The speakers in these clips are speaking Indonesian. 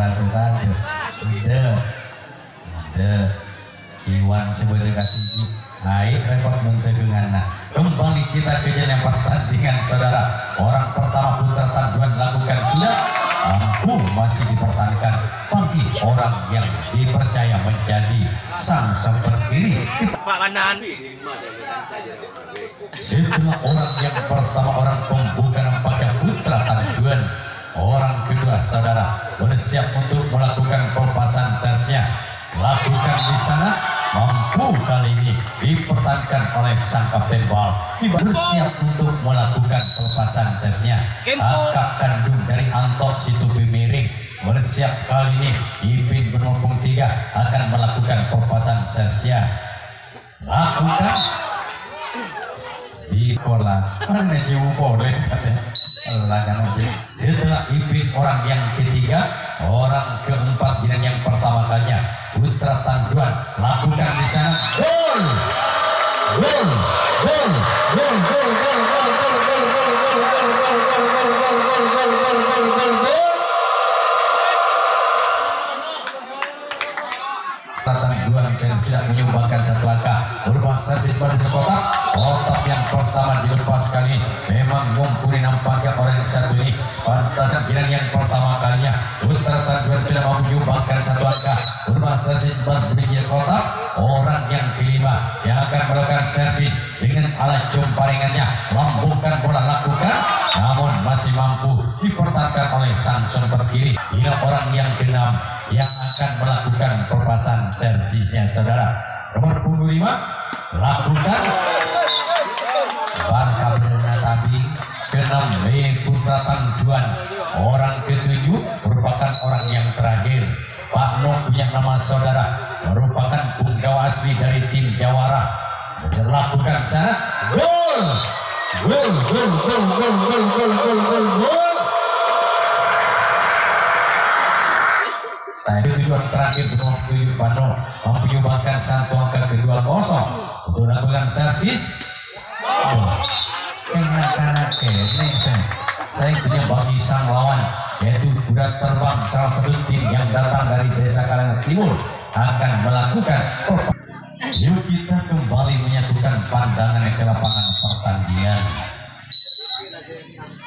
rasutan udah Iwan sebagai kasih hai repot mentegengan. Kembali kita ke jenjang pertandingan saudara. Orang pertama Putra Tanduan lakukan sudah mampu masih dipertahankan bagi orang yang dipercaya menjadi sang sempet kiri. Setelah orang yang pertama orang pembuka nampaknya Putra Tanduan, orang kedua saudara bersiap untuk melakukan pelepasan servisnya. Lakukan di sana, mampu kali ini dipertahankan oleh sang kapten bal. Bersiap untuk melakukan pelepasan servisnya. Kakak kandung dari Antok Situpi Miring bersiap kali ini. Ipin bernompong 3 akan melakukan pelepasan servisnya. Lakukan di kola. Mana jauh boleh saja. Setelah Ipin orang yang ketiga, orang keempat dan yang pertama kalinya Putra Tanduan lakukan di sana gol. Tanduan tidak menyumbangkan satu angka berupa servis pada kotak yang pertama dilepas kali memang mumpuni nampaknya orang yang satu ini pantasan kiran yang pertama kalinya Putra Tanduan sudah mau menyumbangkan satu angka berupa servis pada kotak. Orang yang kelima yang akan melakukan servis dengan alat jumparingannya lambungkan bola lakukan namun masih mampu dipertahankan oleh sang sumber kiri. Ini orang yang keenam yang akan melakukan pelepasan servisnya saudara. Nomor 25 lakukan Barca Bruna Tabing ke-6 Putra Tanduan. Orang ke-7 merupakan orang yang terakhir Pak Noh punya nama saudara merupakan punggawa asli dari tim Jawara. Lakukan sana gol. Tujuan terakhir nomor 7 Pak Noh mampu menyumbangkan satu angka ke-2-0 untuk melakukan servis. Kena saya punya bagi sang lawan yaitu kuda terbang salah satu tim yang datang dari desa Kalangan Timur akan melakukan. Yuk kita kembali menyatukan pandangan ke lapangan pertandingan.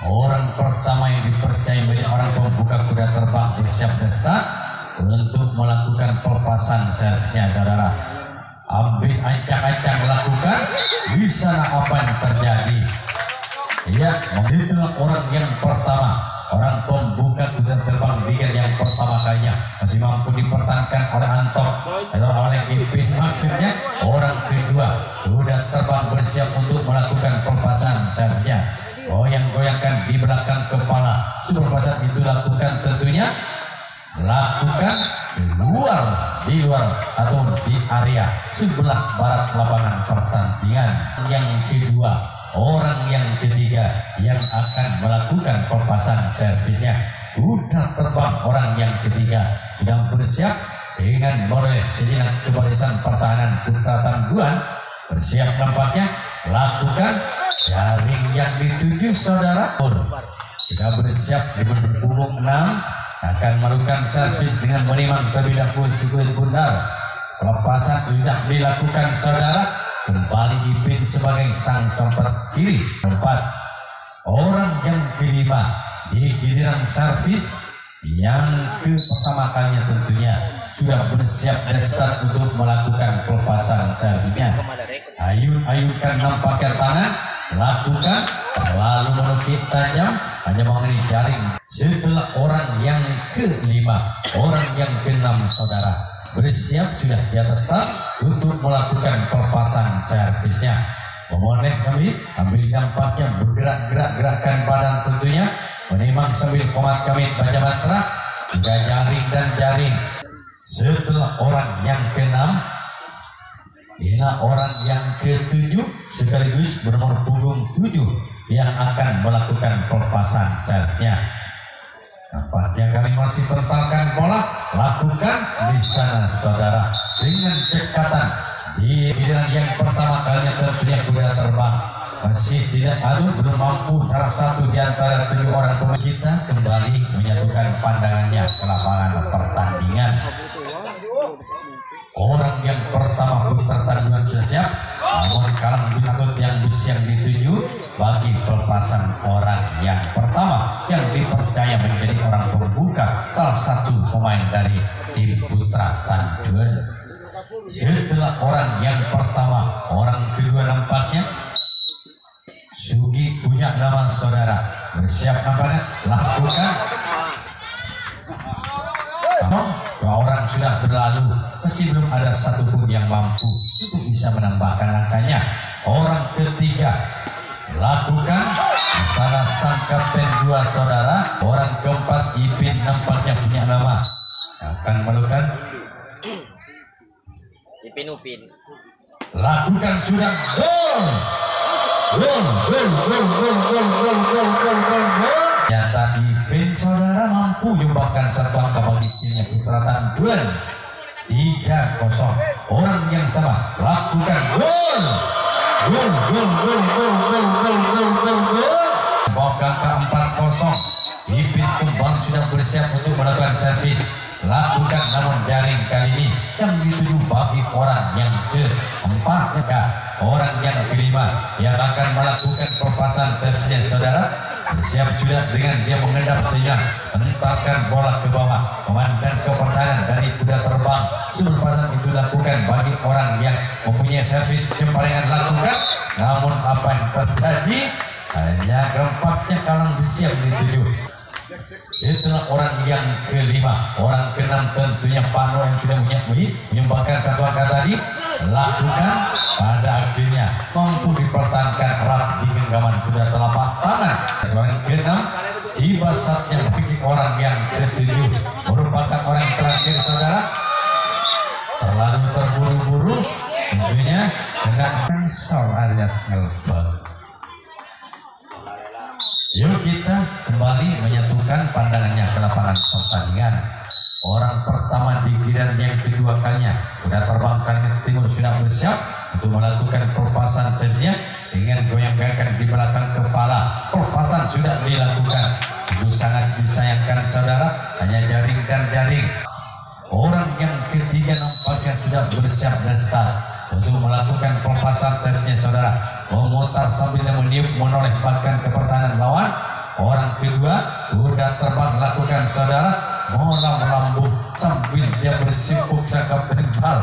Orang pertama yang dipercaya menjadi orang pembuka kuda terbang bersiap dan start untuk melakukan pelepasan servisnya saudara. Ambil ancang-ancang melakukan di sana apa yang terjadi. Ya, itulah orang yang pertama, orang pembuka kuda terbang bigan yang pertama kalinya masih mampu dipertahankan oleh Antok atau oleh Ipin. Maksudnya orang kedua kuda terbang bersiap untuk melakukan pelepasan servisnya. Goyang-goyangkan di belakang kepala. Pelepasan itu lakukan tentunya lakukan di luar atau di area sebelah barat lapangan pertandingan. Yang kedua, orang yang ketiga yang akan melakukan pelepasan servisnya kuda terbang orang yang ketiga sedang bersiap dengan menoleh sejenak kebarisan pertahanan Putra Tanduan bersiap nampaknya lakukan jaring yang dituju saudara. Sudah bersiap di punggung 6 akan melakukan servis dengan menimang terlebih dahulu sikuit bundar. Pelepasan sudah dilakukan saudara. Kembali Ipin sebagai sang sempet kiri. 4 orang yang kelima di giliran servis yang pertama kalinya tentunya sudah bersiap dan start untuk melakukan pelepasan servisnya. Ayun-ayunkan nampaknya tangan lakukan lalu menukik tajam hanya mengenai jaring. Setelah orang yang kelima orang yang keenam saudara bersiap sudah di atas start untuk melakukan pelepasan servisnya. Memoneh kami ambil dampaknya bergerak-gerak gerakan badan tentunya menimang sambil komat kami baca mantra hingga jaring dan jaring. Setelah orang yang keenam inilah orang yang ke-7 sekaligus bernomor punggung 7 yang akan melakukan pelepasan servisnya. Nampaknya kami masih pertahankan bola, lakukan di sana saudara dengan cekatan di giliran yang pertama kalinya tentunya kuda terbang masih tidak belum mampu salah satu di antara 7 orang pemain kita kembali menyatukan pandangannya ke lapangan pertandingan. Orang yang pertama pertandingan sudah siap, namun kalang atut yang dituju bagi pelepasan orang yang pertama yang dipercaya menjadi orang pembuka, salah satu pemain dari tim Putra Tanjung. Setelah orang yang pertama, orang kedua nampaknya Sugi punya nama saudara, bersiap nampaknya lakukan. Dua orang sudah berlalu, masih belum ada satupun yang mampu untuk bisa menambahkan angkanya. Orang ketiga lakukan, di sana sang kapten 2 saudara. Orang keempat Ipin nampaknya punya nama, akan melakukan Ipin Upin. Lakukan sudah gol. Nyata Ipin saudara mampu menyumbangkan satu angka bagi timnya Putra Tanjung. 3-0. Orang yang sama lakukan gol. Bawa angka 4-0. Ipin kembali sudah bersiap untuk melakukan servis. Lakukan namun jaring kali ini yang dituju bagi orang yang keempat, orang yang kelima yang akan melakukan pelepasan servisnya saudara. Bersiap sudah dengan dia mengendap sejenak, menentarkan bola ke bawah, memandang ke pertahanan dari kuda terbang. Pelepasan itu lakukan bagi orang yang mempunyai servis cemparingan lakukan, namun apa yang terjadi hanya keempatnya kalang bersiap dituju. Setelah orang yang kelima, orang keenam tentunya Pano yang sudah menyumbangkan satu angka tadi, lakukan pada akhirnya mampu dipertahankan erat di genggaman kuda telapak tangan. Orang keenam tiba saatnya bagi orang yang ketujuh, merupakan orang terakhir saudara. Terlalu terburu-buru tentunya dengan Sol alias Melbourne. Yuk kita kembali menyatukan pandangannya ke lapangan pertandingan. Orang pertama di giliran yang kedua kalinya sudah terbangkan ke timur, sudah bersiap untuk melakukan pelepasan servisnya dengan goyang-goyangkan di belakang kepala. Pelepasan sudah dilakukan. Itu sangat disayangkan saudara, hanya jaring dan jaring. Orang yang ketiga nampaknya sudah bersiap dan start untuk melakukan pelepasan servisnya saudara, memutar sambil meniup menoleh bahkan ke pertahanan lawan. Orang kedua sudah terbang lakukan saudara, mola melambung sambil dia bersimpuk sakap tebal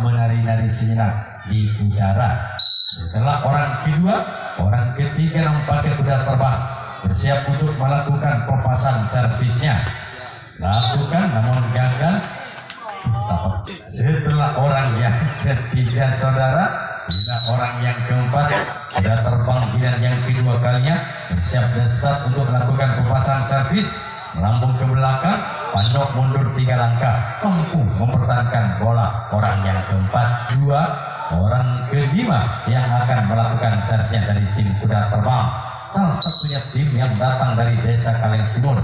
menari-nari sejenak di udara. Setelah orang kedua, orang ketiga nampaknya sudah terbang bersiap untuk melakukan pelepasan servisnya. Lakukan namun gagal. Setelah orang yang ketiga saudara, bila orang yang keempat sudah terbang dan yang kedua kalinya bersiap dan start untuk melakukan pelepasan servis, melambung ke belakang, Pandok mundur 3 langkah, mampu mempertahankan bola. Orang yang keempat, 2 orang kelima yang akan melakukan servisnya dari tim kuda terbang, salah satunya tim yang datang dari desa Kaleng Timur.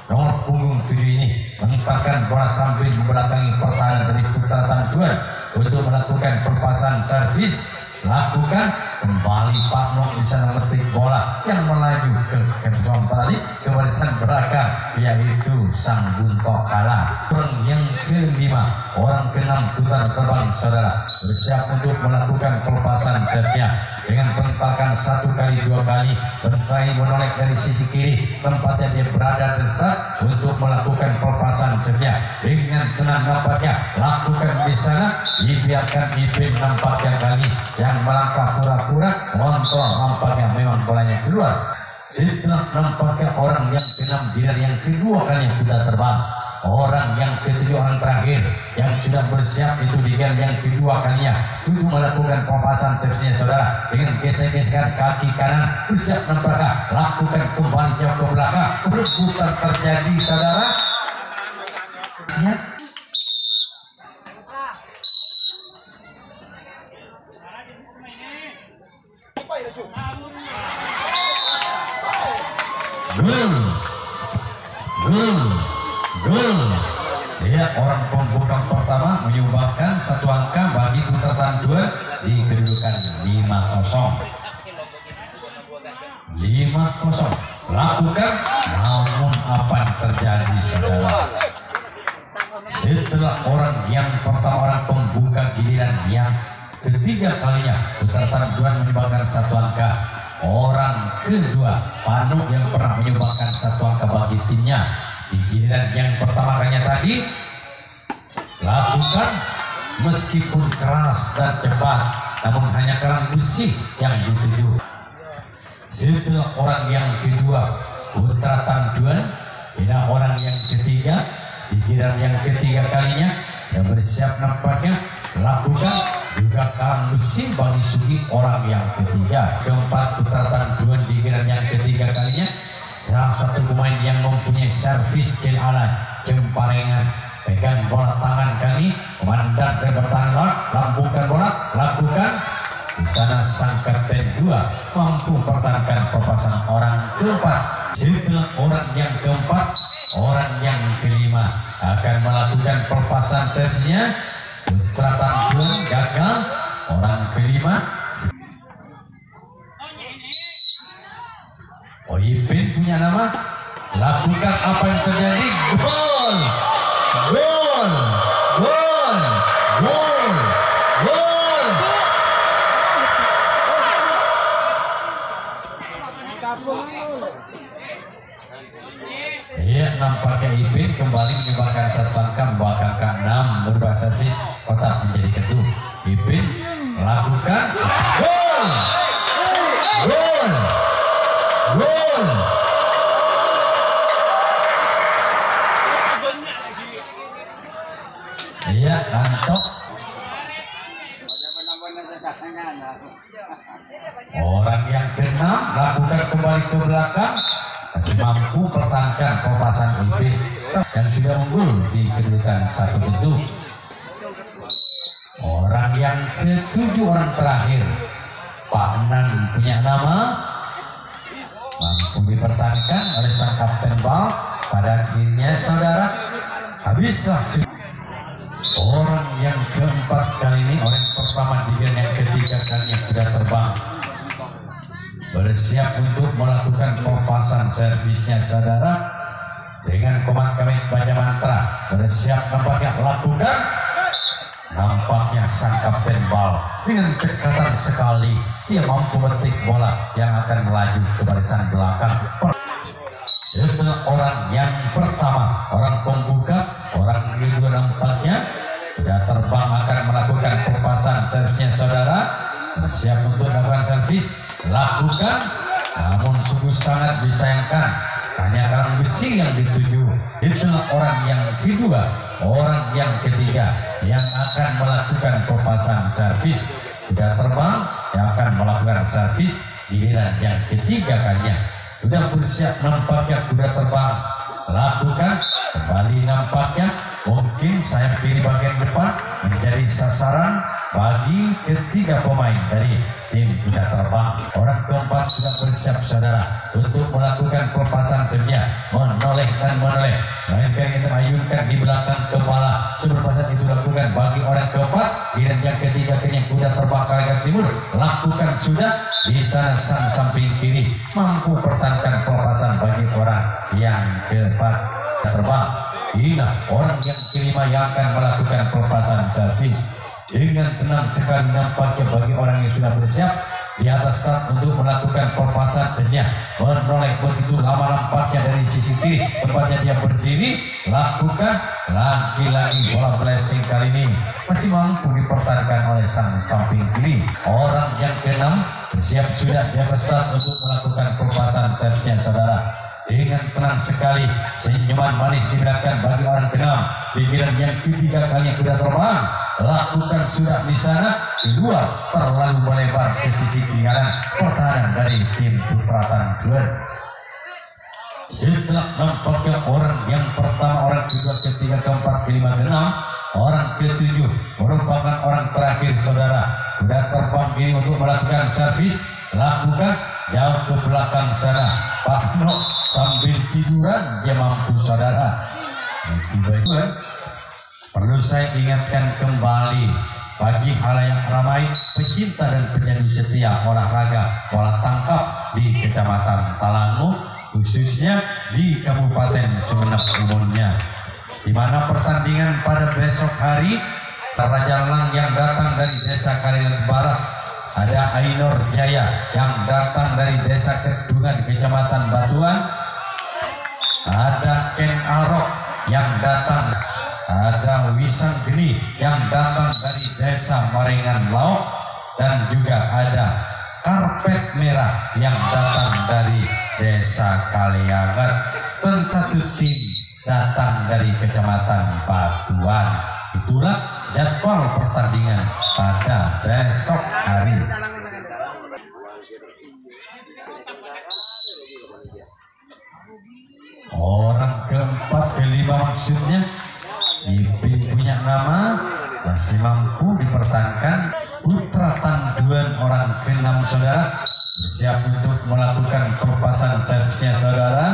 Nomor punggung 7 ini menentarkan bola sambil membelakangi pertahanan dari Putra Tanjung untuk melakukan pelepasan servis. Lakukan kembali Pak Nok bisa memetik bola yang melaju ke kepala tadi ke barisan belakang, yaitu Sang Buntok kalah. Orang yang kelima, orang keenam Putra terbang saudara bersiap untuk melakukan pelepasan servisnya dengan menentarkan 1 kali 2 kali, berkali menoleh dari sisi kiri tempatnya dia berada dekat untuk melakukan pelepasan servisnya dengan tenang. Nampaknya lakukan di sana, dibiarkan Ipin nampaknya kali yang melangkah pura-pura kontrol, nampaknya memang bolanya keluar. Setelah nampaknya orang yang keenam di yang kedua kali sudah terbang, orang yang ketujuh, orang terakhir yang sudah bersiap itu di yang kedua kalinya untuk melakukan pelepasan servisnya saudara dengan gesek-gesekan kaki kanan, bersiap nampaknya lakukan kembali jauh ke belakang, perebutan terjadi saudara ya. Gol. Lihat orang pembuka pertama menyumbangkan 1 angka bagi Putra Tanjung di kedudukan 5-0. 5-0 lakukan, namun apa yang terjadi saudara? Setelah orang yang pertama, orang pembuka giliran yang ketiga kalinya putaran Duan menyumbangkan 1 angka, orang kedua Panu yang pernah menyumbangkan 1 angka bagi timnya di giliran yang pertama kalinya tadi lakukan, meskipun keras dan cepat, namun hanya kerang besi yang dituju. Setelah orang yang kedua Putra Tanduan, ini orang yang ketiga di giliran yang ketiga kalinya yang bersiap nampaknya lakukan juga karang besi bagi Sugi, orang yang ketiga. Keempat Putra Tanduan di giliran yang ketiga kalinya salah satu pemain yang mempunyai servis ala jemparengan, pegang bola tangan kali, memandang ke bertahan, lambungkan bola, lakukan. Di sana sang kapten 2 mampu pertahankan perpasan orang keempat. Setelah orang yang keempat, orang yang kelima akan melakukan perpasan servisnya. Putra Tanduan gagal, orang kelima. Ipin punya nama, lakukan apa yang terjadi, gol, gol, gol, gol, gol. Iya, nampaknya Ipin kembali menyumbangkan 1 angka, membawa angka 6 berubah servis kotak menjadi ketum. Ipin melakukan gol, gol, gol. Iya, kantok. Orang yang ke-6 lakukan kembali ke belakang, masih mampu pertahankan perpasan Ipin yang sudah unggul di kedudukan 1-1. Orang yang ke-7, orang terakhir Pak Nan punya nama, mampu dipertahankan oleh sang kapten bal. Pada akhirnya saudara, habislah orang yang keempat kali ini, orang pertama di yang ketiga kalinya sudah terbang, bersiap untuk melakukan perpasan servisnya saudara dengan komand kami baca mantra, bersiap nampaknya lakukan. Nampaknya sang kapten bal dengan cekatan sekali dia mampu metik bola yang akan melaju ke barisan belakang. Setelah orang yang pertama, orang pembuka, orang kedua nampaknya sudah terbang akan melakukan perpasan servisnya saudara, bersiap untuk melakukan servis, lakukan. Namun sungguh sangat disayangkan, hanya karang besi yang dituju. Itulah orang yang kedua, orang yang ketiga yang akan melakukan perpasan servis sudah terbang, yang akan melakukan servis giliran yang ketiga kalinya sudah bersiap, nampaknya sudah terbang, lakukan kembali. Nampaknya mungkin sayap kiri bagian depan menjadi sasaran bagi ketiga pemain dari tim sudah terbang. Orang keempat sudah bersiap saudara untuk melakukan perpasan servisnya, menoleh dan menoleh, melainkan kita ayunkan di belakang kepala. Perpasan itu lakukan bagi orang keempat. Giliran yang ketiga kini sudah terbang ke arah timur, lakukan sudah di sana sang samping kiri mampu pertahankan perpasan bagi orang yang keempat terbang. Inilah orang yang kelima yang akan melakukan perpasan servis dengan tenang sekali. Nampaknya bagi orang yang sudah bersiap di atas start untuk melakukan perpasan servisnya, menoleh begitu lama nampaknya dari sisi kiri tempatnya dia berdiri, lakukan lagi-lagi bola blessing kali ini masih mampu dipertahankan oleh sang samping kiri. Orang yang keenam bersiap sudah di atas start untuk melakukan perpasan servisnya saudara. Dengan tenang sekali, senyuman manis diberikan bagi orang keenam. Pikiran yang ketiga kalinya sudah terbang, lakukan sudah di sana. Kedua terlalu melebar ke sisi kiri kanan, pertahanan dari tim Putra Tanduan. Setelah nampaknya orang yang pertama, orang kedua, ketiga, keempat, kelima, keenam, orang ketujuh merupakan orang terakhir saudara sudah terbang ini untuk melakukan servis, lakukan jauh ke belakang sana. Pak No sambil tiduran dia mampu saudara. Perlu saya ingatkan kembali bagi halayak ramai pecinta dan penyanyi setia olahraga bola tangkap di Kecamatan Talangu, khususnya di Kabupaten Sumeneb umumnya, di mana pertandingan pada besok hari Raja Lang yang datang dari Desa Kalian Barat, ada Ainur Jaya yang datang dari Desa Kedungan Kecamatan Batuan, ada Ken Arok yang datang, ada Wisang Geni yang datang dari Desa Marengan Lauk, dan juga ada Karpet Merah yang datang dari Desa Kaliangan. Dan satu tim datang dari Kecamatan Batuan. Itulah jadwal pertandingan pada besok hari. Orang keempat kelima maksudnya Ipin punya nama, masih mampu dipertahankan. Putra Tanduan orang keenam saudara bersiap untuk melakukan pelepasan servisnya saudara.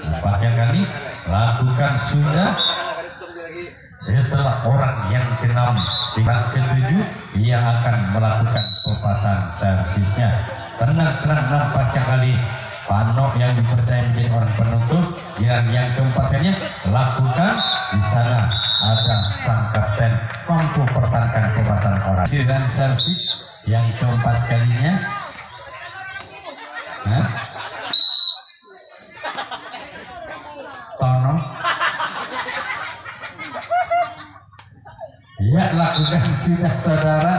Nampaknya kali lakukan sudah. Setelah orang yang keenam di bak ketujuh, ia akan melakukan pelepasan servisnya. Tenang-tenang nampaknya kali Panok yang dipercaya menjadi orang penutup. Yang keempat kalinya lakukan. Di sana ada sang kapten mampu pertahankan pelepasan orang. Dan servis yang keempat kalinya. Tono. Ya, lakukan sudah saudara.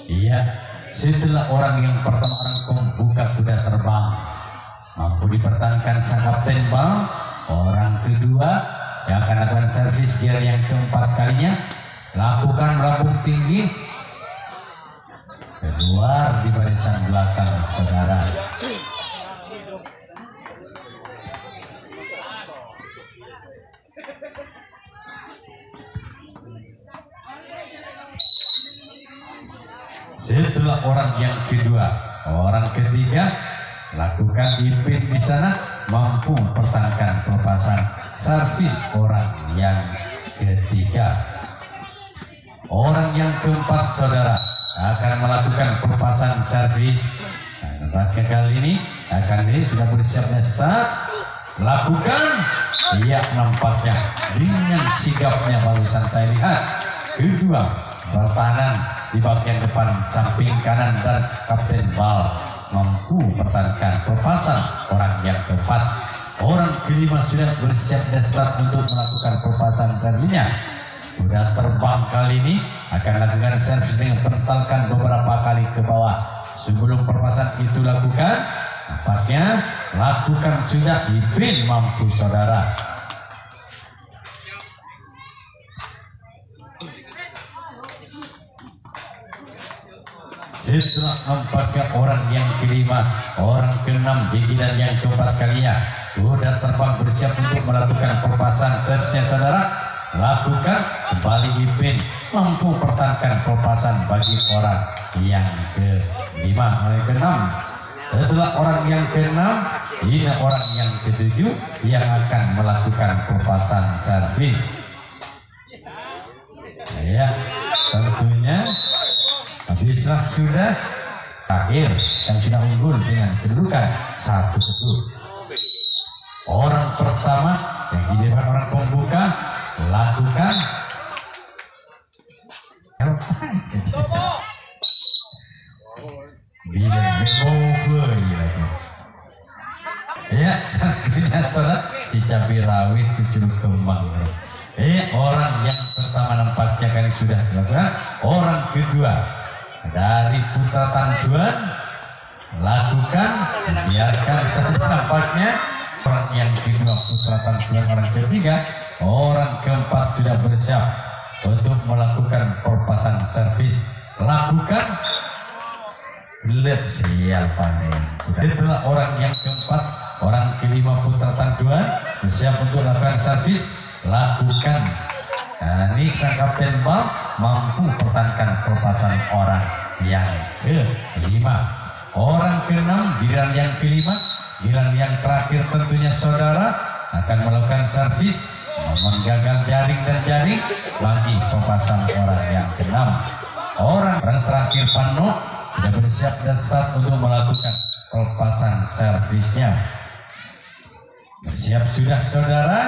Iya, setelah orang yang pertama orang pembuka kuda terbang mampu dipertahankan sang kapten bal. Orang kedua yang akan lakukan servis gear yang keempat kalinya, lakukan melambung tinggi keluar di barisan belakang saudara. Setelah orang yang kedua, orang ketiga lakukan Ipin di sana mampu pertahankan pelepasan servis orang yang ketiga. Orang yang keempat saudara akan melakukan pelepasan servis. Nah, kali ini sudah bersiap start. Lakukan. Iya, nampaknya dengan sigapnya barusan saya lihat kedua pertahanan di bagian depan samping kanan dan kapten bal mampu pertahankan pelepasan orang yang keempat. Orang kelima sudah bersiap dan start untuk melakukan pelepasan servisnya. Sudah terbang kali ini akan lakukan servis dengan pentalkan beberapa kali ke bawah. Sebelum pelepasan itu lakukan, nampaknya lakukan sudah. Ipin mampu saudara. Setelah nampaknya orang yang kelima, orang keenam, gigitan yang keempat kalinya sudah terbang bersiap untuk melakukan pelepasan servisnya saudara. Lakukan kembali Ipin mampu pertahankan pelepasan bagi orang yang kelima, orang keenam. Setelah orang yang keenam, ini orang yang ketujuh yang akan melakukan pelepasan servis. Ya, tentunya habislah sudah terakhir yang sudah unggul dengan kedudukan 1-1. Orang pertama yang di depan orang pembuka lakukan ya, tentunya saudara si cabai rawit cucur kembang. Orang yang pertama nampaknya kan sudah dilakukan. Orang kedua dari Putra Tanduan lakukan, biarkan saja nampaknya. Orang yang kedua Putra Tanduan, orang ketiga, orang keempat sudah bersiap untuk melakukan pelepasan servis. Lakukan. Lihat sial panen. Setelah orang yang keempat, orang kelima Putra Tanduan bersiap untuk melakukan servis. Lakukan. Nah, ini sang kapten bal mampu pertahankan pelepasan orang yang kelima. Orang keenam, giliran yang kelima, giliran yang terakhir tentunya saudara akan melakukan servis. namun gagal jaring dan jaring bagi pelepasan orang yang keenam. Orang terakhir Pano sudah bersiap dan start untuk melakukan pelepasan servisnya. Bersiap sudah saudara,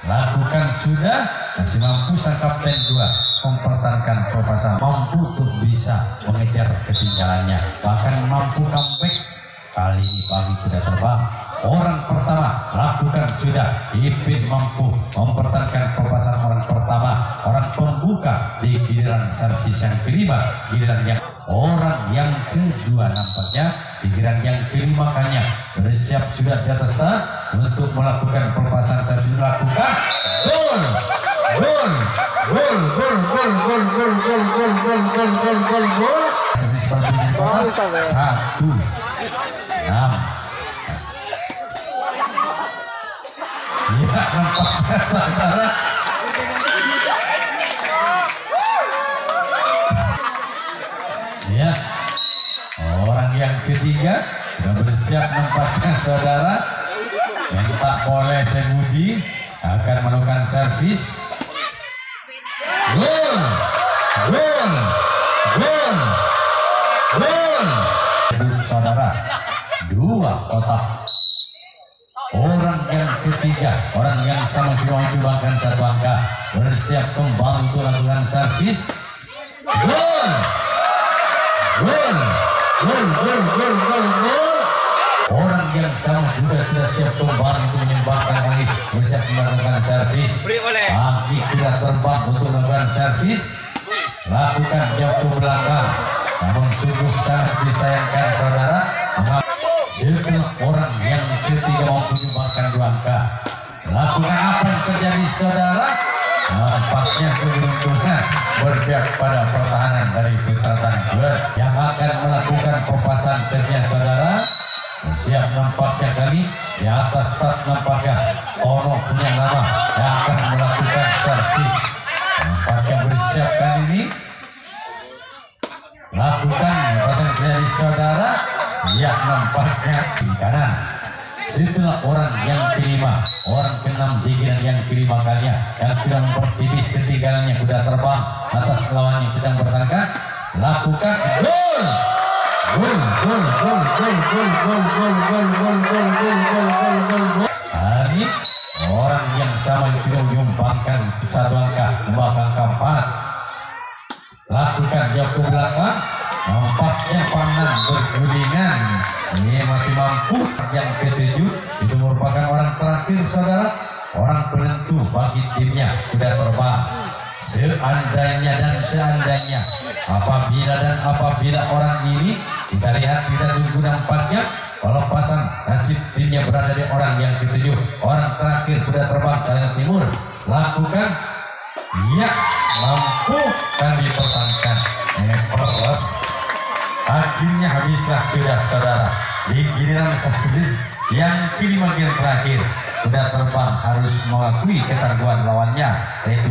lakukan sudah. Masih mampu sang kapten 2 mempertahankan pelepasan, mampu untuk bisa mengejar ketinggalannya, bahkan mampu comeback. Kali ini bagi kuda terbang orang pertama lakukan sudah. Ipin mampu mempertahankan pelepasan orang pertama, orang pembuka di giliran servis yang kelima, giliran yang orang yang kedua nampaknya di giliran yang kelima kalinya bersiap sudah di atas start untuk melakukan pelepasan servis. Lakukan gol gol gol gol gol gol gol gol gol gol gol gol gol gol servis berbunyi 1-6. Ya, nampaknya saudara ya, orang yang ketiga sudah bersiap nampaknya saudara, yang tak boleh Semudi akan melakukan servis. Gol gol gol gol saudara, 2 kotak. Orang yang ketiga, orang yang sama cuma menyumbangkan 1 angka, bersiap kembali untuk melakukan servis. Gol gol gol gol gol gol gol. Orang yang sama juga sudah siap kembali untuk menyumbangkan lagi, bersiap melakukan servis. Bagi kuda terbang untuk melakukan servis, lakukan jauh ke belakang, namun sungguh sangat disayangkan saudara, setelah orang yang ketiga mau menyumbangkan 2 angka. Lakukan apa yang terjadi saudara? Nampaknya keberuntungan berpihak pada pertahanan dari Putra Tangguh yang akan melakukan pelepasan servisnya saudara. Siap nampaknya kali di atas start nampaknya Tono punya nama yang akan melakukan servis. Nampaknya bersiap kali ini. Lakukan pertanyaan dari saudara. Ya, nampaknya di kanan. Setelah orang yang kelima, orang keenam di giliran yang kelima kalinya yang sudah mempertipis ketinggalannya kuda terbang atas lawan yang sedang bertanding, lakukan gol gol gol gol gol gol gol gol gol gol gol gol gol gol gol gol. Ini orang yang sama yang sudah menyumbangkan 1 angka, membakar angka 4. Lakukan jauh ke belakang. Nampaknya panah bergulingan. Ini masih mampu. Yang ketujuh itu merupakan orang terakhir saudara, orang penentu bagi timnya kuda terbang. Seandainya dan seandainya, apabila orang ini kita lihat, kita tunggu nampaknya pelepasan nasib timnya berada di orang yang ketujuh, orang terakhir kuda terbang Kalimantan Timur. Lakukan, ya, mampu dan dipertahankan. Peres. Akhirnya habislah sudah saudara di giliran servis yang kelima, giliran terakhir kuda terbang harus mengakui ketangguhan lawannya, yaitu